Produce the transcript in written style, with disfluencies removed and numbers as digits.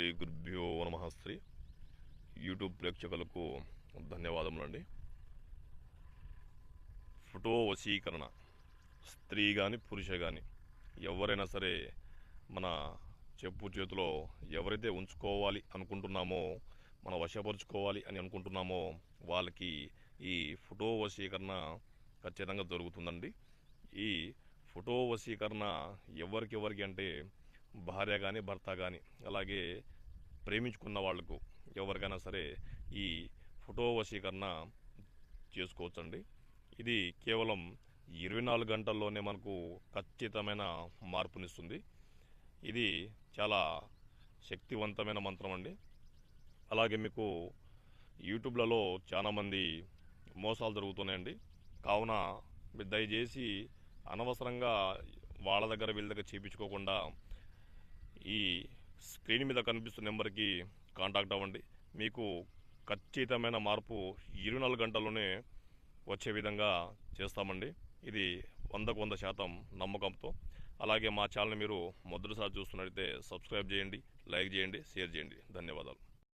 శ్రీ గురుభ్యో నమః. శ్రీ యూట్యూబ్ ప్రేక్షకులకు ధన్యవాదములండి. ఫోటో వశీకరణ స్త్రీ కానీ పురుష కానీ ఎవరైనా సరే మన చెప్పు చేతిలో ఎవరైతే ఉంచుకోవాలి అనుకుంటున్నామో, మన వశపరుచుకోవాలి అని అనుకుంటున్నామో వాళ్ళకి ఈ ఫోటో వశీకరణ ఖచ్చితంగా జరుగుతుందండి. ఈ ఫోటో వశీకరణ ఎవరికి అంటే భార్య కానీ భర్త కానీ అలాగే ప్రేమించుకున్న వాళ్లకు ఎవరికైనా సరే ఈ ఫోటో వశీకరణ చేసుకోవచ్చండి. ఇది కేవలం 24 గంటల్లోనే మనకు ఖచ్చితమైన మార్పునిస్తుంది. ఇది చాలా శక్తివంతమైన మంత్రం అండి. అలాగే మీకు యూట్యూబ్లలో చాలామంది మోసాలు జరుగుతున్నాయండి. కావున మీరు దయచేసి అనవసరంగా వాళ్ళ దగ్గర వీళ్ళ దగ్గర చేయించుకోకుండా ఈ స్క్రీన్ మీద కనిపిస్తున్న నెంబర్కి కాంటాక్ట్ అవ్వండి. మీకు ఖచ్చితమైన మార్పు 24 గంటల్లోనే వచ్చే విధంగా చేస్తామండి. ఇది 100% నమ్మకంతో. అలాగే మా ఛానల్ మీరు మొదటిసారి చూస్తున్నట్లయితే సబ్స్క్రైబ్ చేయండి, లైక్ చేయండి, షేర్ చేయండి. ధన్యవాదాలు.